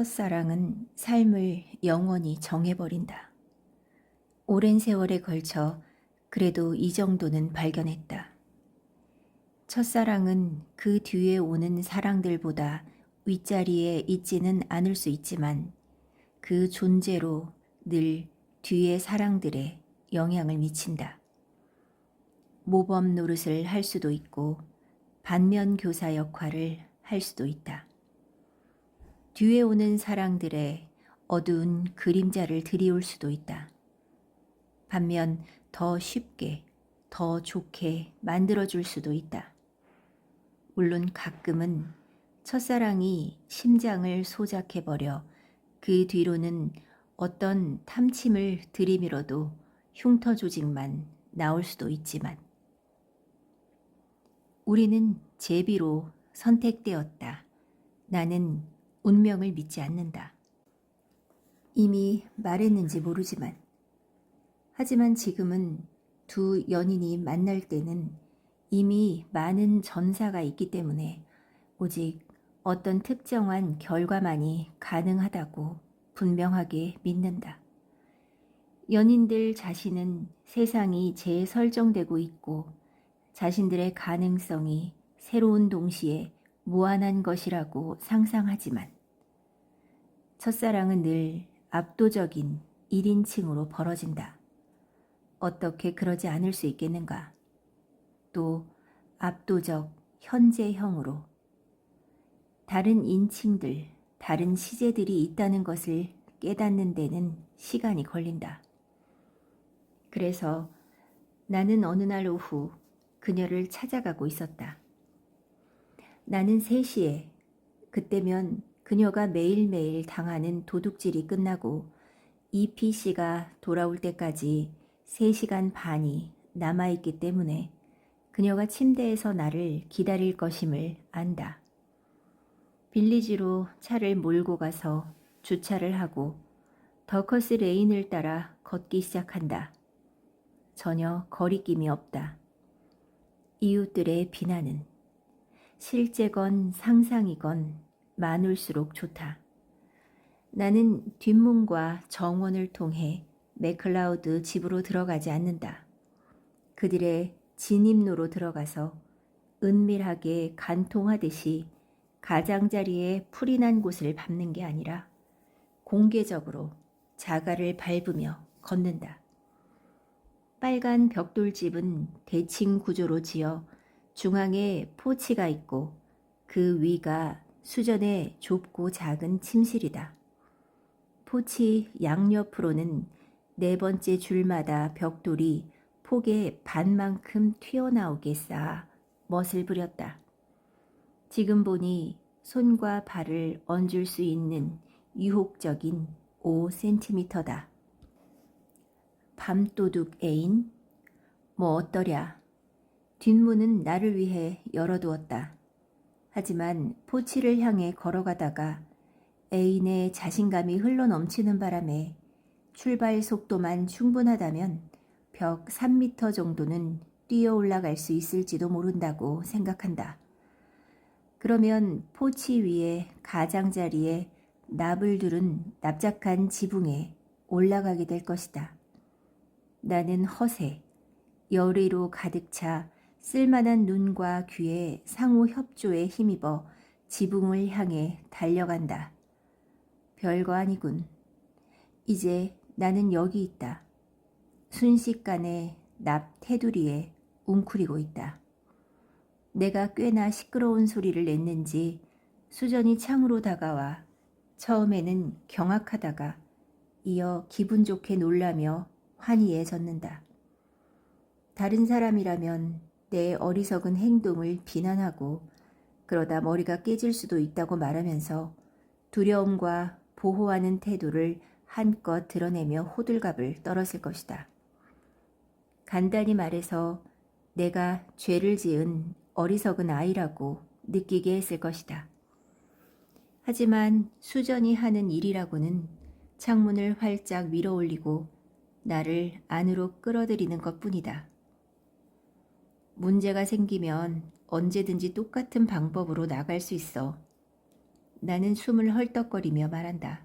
첫사랑은 삶을 영원히 정해버린다. 오랜 세월에 걸쳐 그래도 이 정도는 발견했다. 첫사랑은 그 뒤에 오는 사랑들보다 윗자리에 있지는 않을 수 있지만 그 존재로 늘 뒤의 사랑들에 영향을 미친다. 모범 노릇을 할 수도 있고 반면 교사 역할을 할 수도 있다. 뒤에 오는 사랑들의 어두운 그림자를 드리울 수도 있다. 반면 더 쉽게, 더 좋게 만들어줄 수도 있다. 물론 가끔은 첫사랑이 심장을 소작해버려 그 뒤로는 어떤 탐침을 들이밀어도 흉터 조직만 나올 수도 있지만 우리는 제비로 선택되었다. 나는 운명을 믿지 않는다. 이미 말했는지 모르지만 하지만 지금은 두 연인이 만날 때는 이미 많은 전사가 있기 때문에 오직 어떤 특정한 결과만이 가능하다고 분명하게 믿는다. 연인들 자신은 세상이 재설정되고 있고 자신들의 가능성이 새로운 동시에 무한한 것이라고 상상하지만 첫사랑은 늘 압도적인 1인칭으로 벌어진다. 어떻게 그러지 않을 수 있겠는가? 또 압도적 현재형으로 다른 인칭들, 다른 시제들이 있다는 것을 깨닫는 데는 시간이 걸린다. 그래서 나는 어느 날 오후 그녀를 찾아가고 있었다. 나는 3시에 그때면 그녀가 매일매일 당하는 도둑질이 끝나고 EPC가 돌아올 때까지 3시간 반이 남아있기 때문에 그녀가 침대에서 나를 기다릴 것임을 안다. 빌리지로 차를 몰고 가서 주차를 하고 더커스 레인을 따라 걷기 시작한다. 전혀 거리낌이 없다. 이웃들의 비난은 실제건 상상이건 많을수록 좋다. 나는 뒷문과 정원을 통해 맥클라우드 집으로 들어가지 않는다. 그들의 진입로로 들어가서 은밀하게 간통하듯이 가장자리에 풀이 난 곳을 밟는 게 아니라 공개적으로 자갈을 밟으며 걷는다. 빨간 벽돌집은 대칭 구조로 지어 중앙에 포치가 있고 그 위가 수전의 좁고 작은 침실이다. 포치 양옆으로는 4번째 줄마다 벽돌이 폭의 반만큼 튀어나오게 쌓아 멋을 부렸다. 지금 보니 손과 발을 얹을 수 있는 유혹적인 5cm다. 밤도둑 애인? 뭐 어떠랴. 뒷문은 나를 위해 열어두었다. 하지만 포치를 향해 걸어가다가 애인의 자신감이 흘러넘치는 바람에 출발 속도만 충분하다면 벽 3m 정도는 뛰어 올라갈 수 있을지도 모른다고 생각한다. 그러면 포치 위에 가장자리에 납을 두른 납작한 지붕에 올라가게 될 것이다. 나는 허세, 열의로 가득 차 쓸만한 눈과 귀에 상호 협조에 힘입어 지붕을 향해 달려간다. 별거 아니군. 이제 나는 여기 있다. 순식간에 납 테두리에 웅크리고 있다. 내가 꽤나 시끄러운 소리를 냈는지 수전이 창으로 다가와 처음에는 경악하다가 이어 기분 좋게 놀라며 환희해졌는다. 다른 사람이라면 내 어리석은 행동을 비난하고 그러다 머리가 깨질 수도 있다고 말하면서 두려움과 보호하는 태도를 한껏 드러내며 호들갑을 떨었을 것이다. 간단히 말해서 내가 죄를 지은 어리석은 아이라고 느끼게 했을 것이다. 하지만 수전이 하는 일이라고는 창문을 활짝 밀어 올리고 나를 안으로 끌어들이는 것뿐이다. 문제가 생기면 언제든지 똑같은 방법으로 나갈 수 있어. 나는 숨을 헐떡거리며 말한다.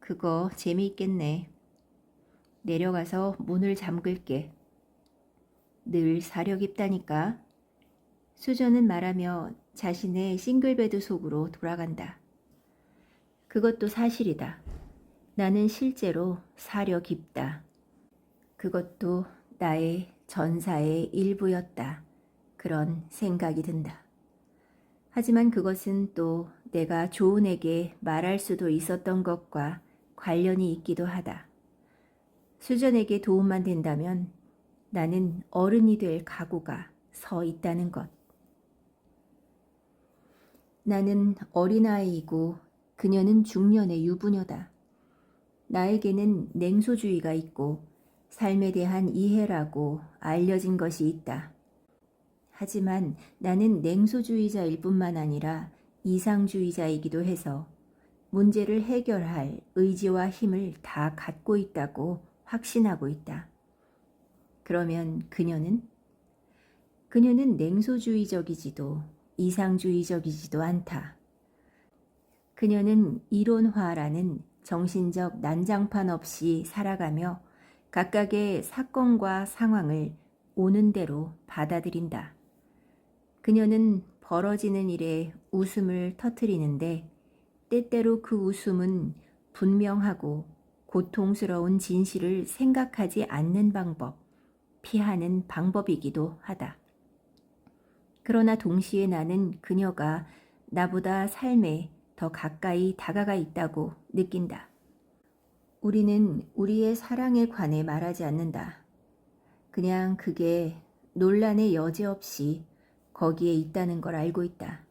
그거 재미있겠네. 내려가서 문을 잠글게. 늘 사려 깊다니까. 수저는 말하며 자신의 싱글베드 속으로 돌아간다. 그것도 사실이다. 나는 실제로 사려 깊다. 그것도 나의 전사의 일부였다. 그런 생각이 든다. 하지만 그것은 또 내가 조은에게 말할 수도 있었던 것과 관련이 있기도 하다. 수전에게 도움만 된다면 나는 어른이 될 각오가 서 있다는 것. 나는 어린아이이고 그녀는 중년의 유부녀다. 나에게는 냉소주의가 있고 삶에 대한 이해라고 알려진 것이 있다. 하지만 나는 냉소주의자일 뿐만 아니라 이상주의자이기도 해서 문제를 해결할 의지와 힘을 다 갖고 있다고 확신하고 있다. 그러면 그녀는? 그녀는 냉소주의적이지도 이상주의적이지도 않다. 그녀는 이론화라는 정신적 난장판 없이 살아가며 각각의 사건과 상황을 오는 대로 받아들인다. 그녀는 벌어지는 일에 웃음을 터뜨리는데 때때로 그 웃음은 분명하고 고통스러운 진실을 생각하지 않는 방법, 피하는 방법이기도 하다. 그러나 동시에 나는 그녀가 나보다 삶에 더 가까이 다가가 있다고 느낀다. 우리는 우리의 사랑에 관해 말하지 않는다. 그냥 그게 논란의 여지 없이 거기에 있다는 걸 알고 있다.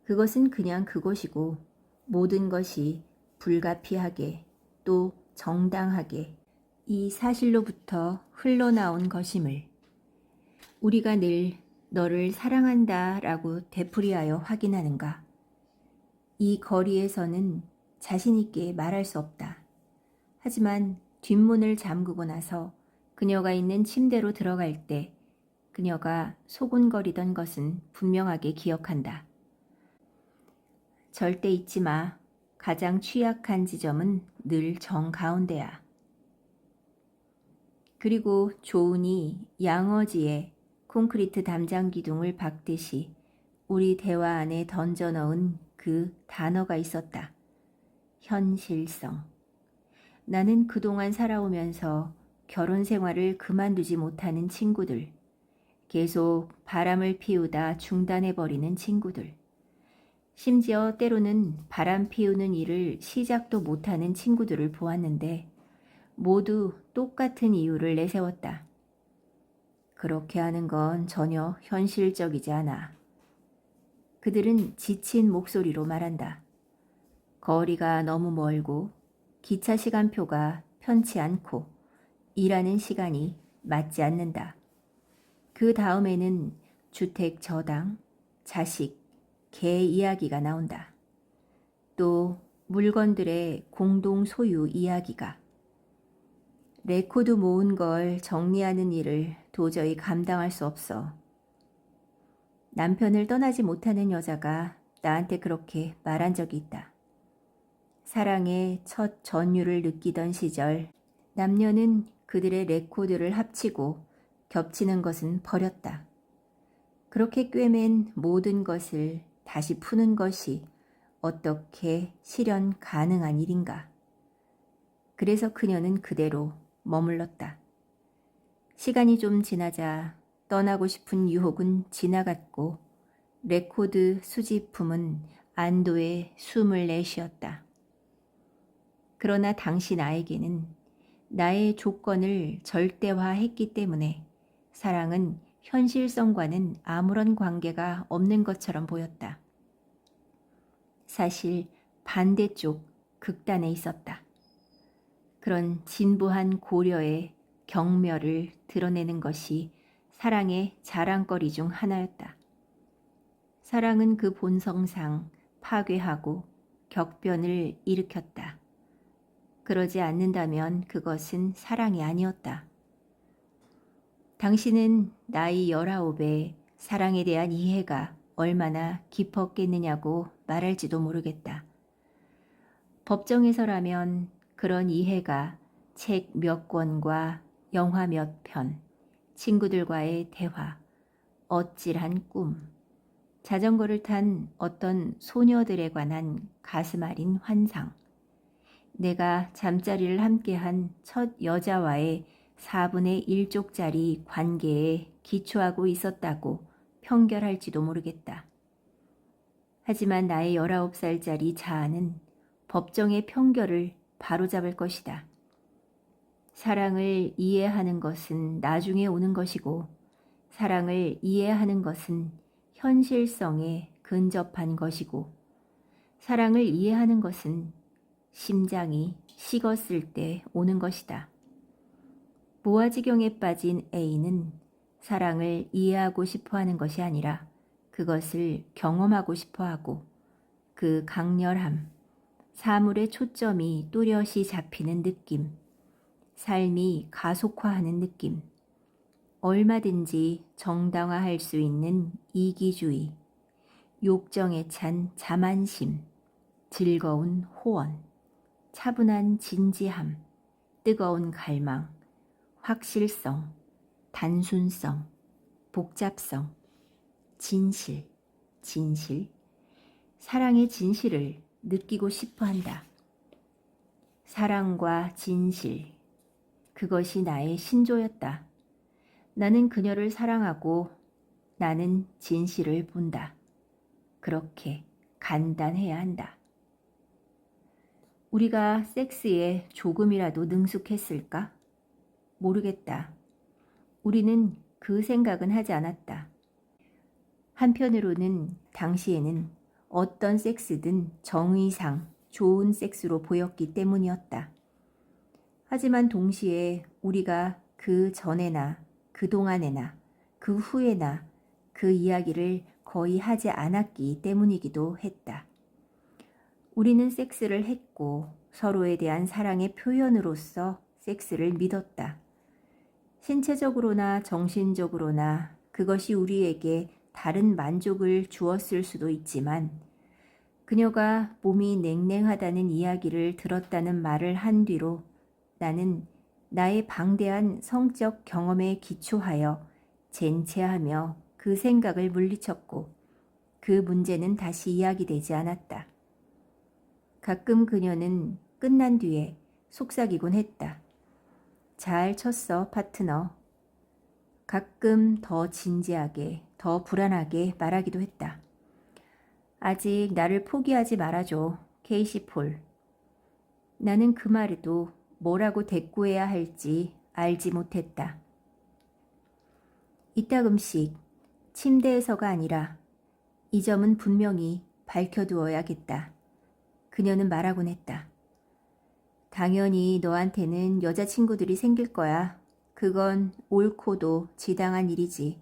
그것은 그냥 그것이고 모든 것이 불가피하게 또 정당하게 이 사실로부터 흘러나온 것임을 우리가 늘 너를 사랑한다 라고 되풀이하여 확인하는가? 이 거리에서는 자신있게 말할 수 없다. 하지만 뒷문을 잠그고 나서 그녀가 있는 침대로 들어갈 때 그녀가 소곤거리던 것은 분명하게 기억한다. 절대 잊지 마. 가장 취약한 지점은 늘 정가운데야. 그리고 조은이 양어지에 콘크리트 담장 기둥을 박듯이 우리 대화 안에 던져 넣은 그 단어가 있었다. 현실성. 나는 그동안 살아오면서 결혼 생활을 그만두지 못하는 친구들, 계속 바람을 피우다 중단해버리는 친구들, 심지어 때로는 바람 피우는 일을 시작도 못하는 친구들을 보았는데 모두 똑같은 이유를 내세웠다. 그렇게 하는 건 전혀 현실적이지 않아. 그들은 지친 목소리로 말한다. 거리가 너무 멀고 기차 시간표가 편치 않고 일하는 시간이 맞지 않는다. 그 다음에는 주택 저당, 자식, 개 이야기가 나온다. 또 물건들의 공동 소유 이야기가. 레코드 모은 걸 정리하는 일을 도저히 감당할 수 없어. 남편을 떠나지 못하는 여자가 나한테 그렇게 말한 적이 있다. 사랑의 첫 전율을 느끼던 시절 남녀는 그들의 레코드를 합치고 겹치는 것은 버렸다. 그렇게 꿰맨 모든 것을 다시 푸는 것이 어떻게 실현 가능한 일인가. 그래서 그녀는 그대로 머물렀다. 시간이 좀 지나자 떠나고 싶은 유혹은 지나갔고 레코드 수집품은 안도의 숨을 내쉬었다. 그러나 당시 나에게는 나의 조건을 절대화했기 때문에 사랑은 현실성과는 아무런 관계가 없는 것처럼 보였다. 사실 반대쪽 극단에 있었다. 그런 진부한 고려의 경멸을 드러내는 것이 사랑의 자랑거리 중 하나였다. 사랑은 그 본성상 파괴하고 격변을 일으켰다. 그러지 않는다면 그것은 사랑이 아니었다. 당신은 나이 19에 사랑에 대한 이해가 얼마나 깊었겠느냐고 말할지도 모르겠다. 법정에서라면 그런 이해가 책 몇 권과 영화 몇 편, 친구들과의 대화, 어찔한 꿈, 자전거를 탄 어떤 소녀들에 관한 가슴 아린 환상, 내가 잠자리를 함께한 첫 여자와의 4분의 1쪽짜리 관계에 기초하고 있었다고 편결할지도 모르겠다. 하지만 나의 19살짜리 자아는 법정의 편결을 바로잡을 것이다. 사랑을 이해하는 것은 나중에 오는 것이고 사랑을 이해하는 것은 현실성에 근접한 것이고 사랑을 이해하는 것은 심장이 식었을 때 오는 것이다. 모아지경에 빠진 A는 사랑을 이해하고 싶어 하는 것이 아니라 그것을 경험하고 싶어 하고 그 강렬함, 사물의 초점이 또렷이 잡히는 느낌, 삶이 가속화하는 느낌, 얼마든지 정당화할 수 있는 이기주의, 욕정에 찬 자만심, 즐거운 호언, 차분한 진지함, 뜨거운 갈망, 확실성, 단순성, 복잡성, 진실, 사랑의 진실을 느끼고 싶어 한다. 사랑과 진실, 그것이 나의 신조였다. 나는 그녀를 사랑하고 나는 진실을 본다. 그렇게 간단해야 한다. 우리가 섹스에 조금이라도 능숙했을까? 모르겠다. 우리는 그 생각은 하지 않았다. 한편으로는 당시에는 어떤 섹스든 정의상 좋은 섹스로 보였기 때문이었다. 하지만 동시에 우리가 그 전에나 그 동안에나 그 후에나 그 이야기를 거의 하지 않았기 때문이기도 했다. 우리는 섹스를 했고 서로에 대한 사랑의 표현으로서 섹스를 믿었다. 신체적으로나 정신적으로나 그것이 우리에게 다른 만족을 주었을 수도 있지만 그녀가 몸이 냉랭하다는 이야기를 들었다는 말을 한 뒤로 나는 나의 방대한 성적 경험에 기초하여 젠체하며 그 생각을 물리쳤고 그 문제는 다시 이야기되지 않았다. 가끔 그녀는 끝난 뒤에 속삭이곤 했다. 잘 쳤어, 파트너. 가끔 더 진지하게, 더 불안하게 말하기도 했다. 아직 나를 포기하지 말아줘, 케이시 폴. 나는 그 말에도 뭐라고 대꾸해야 할지 알지 못했다. 이따금씩 침대에서가 아니라 이 점은 분명히 밝혀두어야겠다. 그녀는 말하곤 했다. 당연히 너한테는 여자친구들이 생길 거야. 그건 옳고도 지당한 일이지.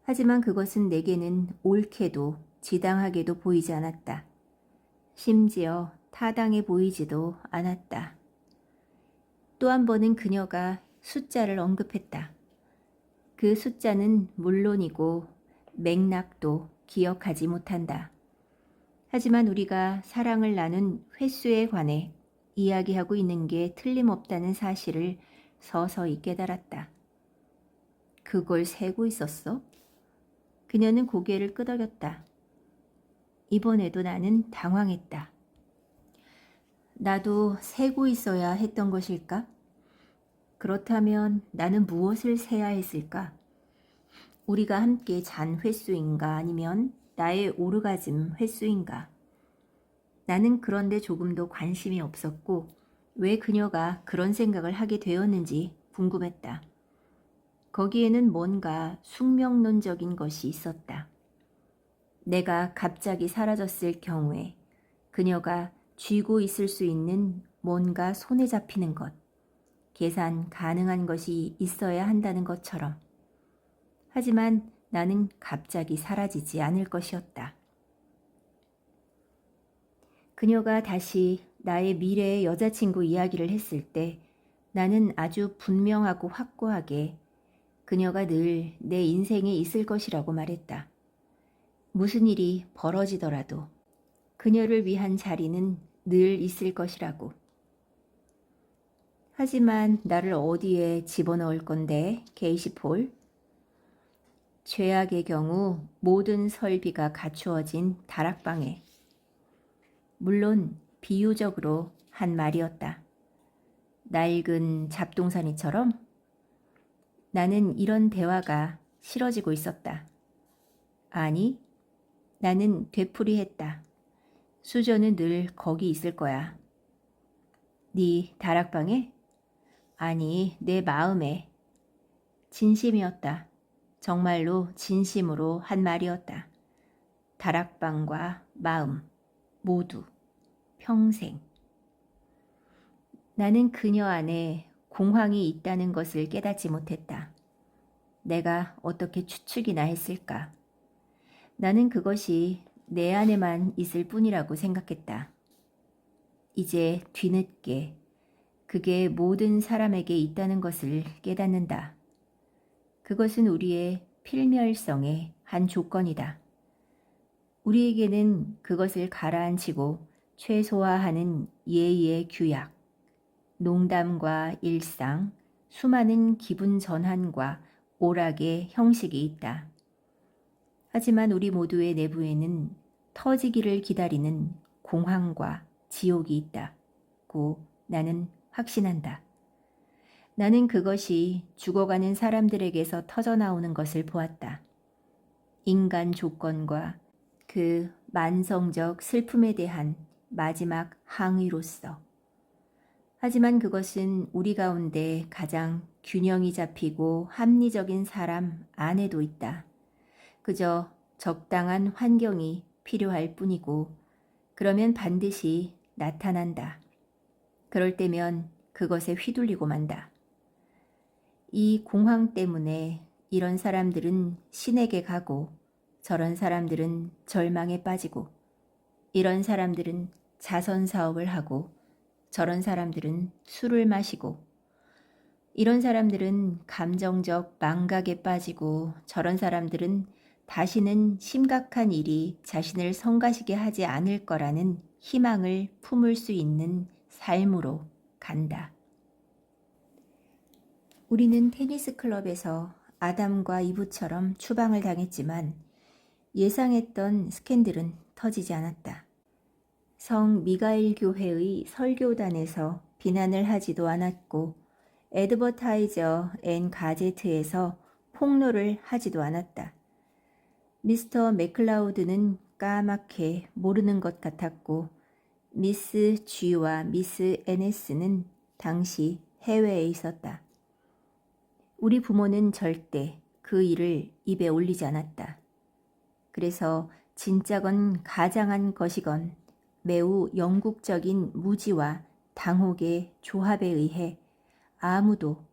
하지만 그것은 내게는 옳게도 지당하게도 보이지 않았다. 심지어 타당해 보이지도 않았다. 또 한 번은 그녀가 숫자를 언급했다. 그 숫자는 물론이고 맥락도 기억하지 못한다. 하지만 우리가 사랑을 나눈 횟수에 관해 이야기하고 있는 게 틀림없다는 사실을 서서히 깨달았다. 그걸 세고 있었어? 그녀는 고개를 끄덕였다. 이번에도 나는 당황했다. 나도 세고 있어야 했던 것일까? 그렇다면 나는 무엇을 세야 했을까? 우리가 함께 잔 횟수인가 아니면 나의 오르가즘 횟수인가? 나는 그런데 조금도 관심이 없었고 왜 그녀가 그런 생각을 하게 되었는지 궁금했다. 거기에는 뭔가 숙명론적인 것이 있었다. 내가 갑자기 사라졌을 경우에 그녀가 쥐고 있을 수 있는 뭔가 손에 잡히는 것, 계산 가능한 것이 있어야 한다는 것처럼. 하지만 나는 갑자기 사라지지 않을 것이었다. 그녀가 다시 나의 미래의 여자친구 이야기를 했을 때 나는 아주 분명하고 확고하게 그녀가 늘 내 인생에 있을 것이라고 말했다. 무슨 일이 벌어지더라도 그녀를 위한 자리는 늘 있을 것이라고. 하지만 나를 어디에 집어넣을 건데, 게이시폴? 죄악의 경우 모든 설비가 갖추어진 다락방에. 물론 비유적으로 한 말이었다. 낡은 잡동사니처럼 나는 이런 대화가 싫어지고 있었다. 아니, 나는 되풀이했다. 수저는 늘 거기 있을 거야. 네 다락방에? 아니, 내 마음에. 진심이었다. 정말로 진심으로 한 말이었다. 다락방과 마음, 모두, 평생. 나는 그녀 안에 공황이 있다는 것을 깨닫지 못했다. 내가 어떻게 추측이나 했을까? 나는 그것이 내 안에만 있을 뿐이라고 생각했다. 이제 뒤늦게 그게 모든 사람에게 있다는 것을 깨닫는다. 그것은 우리의 필멸성의 한 조건이다. 우리에게는 그것을 가라앉히고 최소화하는 예의의 규약, 농담과 일상, 수많은 기분 전환과 오락의 형식이 있다. 하지만 우리 모두의 내부에는 터지기를 기다리는 공황과 지옥이 있다고 나는 확신한다. 나는 그것이 죽어가는 사람들에게서 터져나오는 것을 보았다. 인간 조건과 그 만성적 슬픔에 대한 마지막 항의로서. 하지만 그것은 우리 가운데 가장 균형이 잡히고 합리적인 사람 안에도 있다. 그저 적당한 환경이 필요할 뿐이고, 그러면 반드시 나타난다. 그럴 때면 그것에 휘둘리고 만다. 이 공황 때문에 이런 사람들은 신에게 가고, 저런 사람들은 절망에 빠지고, 이런 사람들은 자선 사업을 하고, 저런 사람들은 술을 마시고, 이런 사람들은 감정적 망각에 빠지고, 저런 사람들은 다시는 심각한 일이 자신을 성가시게 하지 않을 거라는 희망을 품을 수 있는 삶으로 간다. 우리는 테니스 클럽에서 아담과 이브처럼 추방을 당했지만 예상했던 스캔들은 터지지 않았다. 성 미가엘 교회의 설교단에서 비난을 하지도 않았고, 애드버타이저 앤 가제트에서 폭로를 하지도 않았다. 미스터 맥클라우드는 까맣게 모르는 것 같았고, 미스 G와 미스 NS는 당시 해외에 있었다. 우리 부모는 절대 그 일을 입에 올리지 않았다. 그래서 진짜건 가장한 것이건 매우 영국적인 무지와 당혹의 조합에 의해 아무도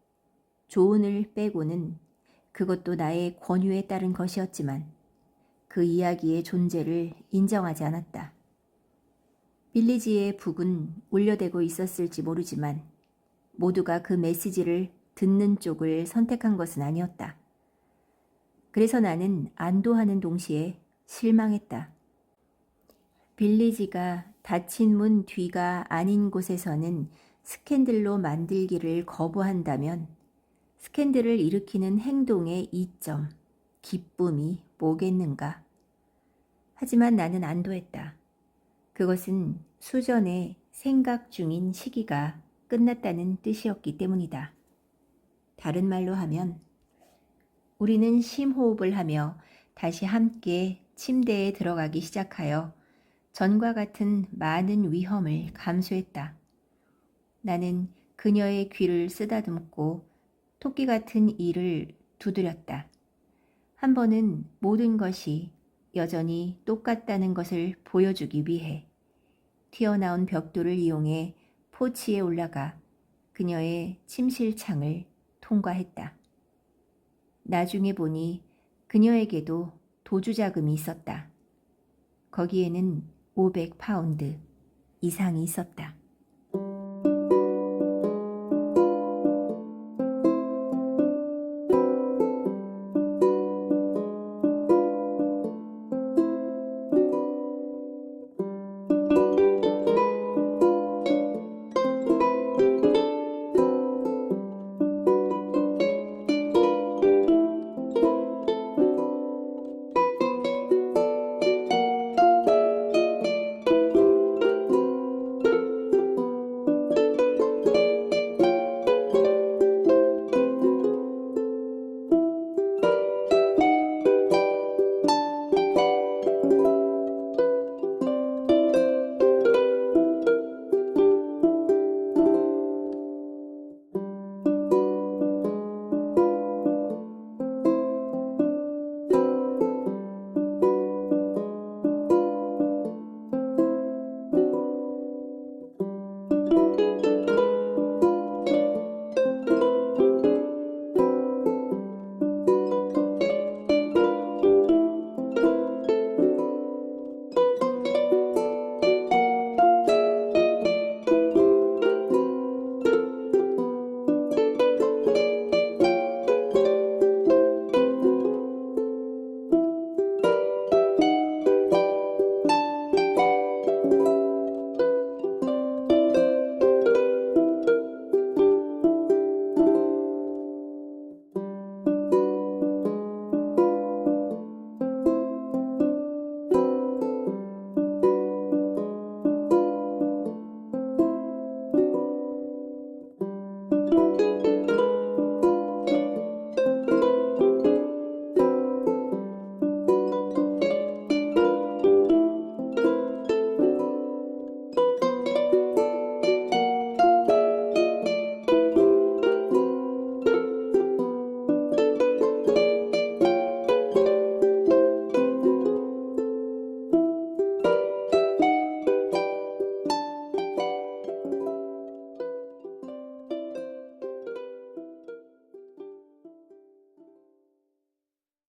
조언을 빼고는, 그것도 나의 권유에 따른 것이었지만, 그 이야기의 존재를 인정하지 않았다. 빌리지의 북은 울려대고 있었을지 모르지만 모두가 그 메시지를 듣는 쪽을 선택한 것은 아니었다. 그래서 나는 안도하는 동시에 실망했다. 빌리지가 닫힌 문 뒤가 아닌 곳에서는 스캔들로 만들기를 거부한다면 스캔들을 일으키는 행동의 이점, 기쁨이 뭐겠는가? 하지만 나는 안도했다. 그것은 수전에 생각 중인 시기가 끝났다는 뜻이었기 때문이다. 다른 말로 하면 우리는 심호흡을 하며 다시 함께 침대에 들어가기 시작하여 전과 같은 많은 위험을 감수했다. 나는 그녀의 귀를 쓰다듬고 토끼 같은 이를 두드렸다. 한 번은 모든 것이 여전히 똑같다는 것을 보여주기 위해 튀어나온 벽돌을 이용해 포치에 올라가 그녀의 침실창을 통과했다. 나중에 보니 그녀에게도 도주자금이 있었다. 거기에는 500파운드 이상이 있었다.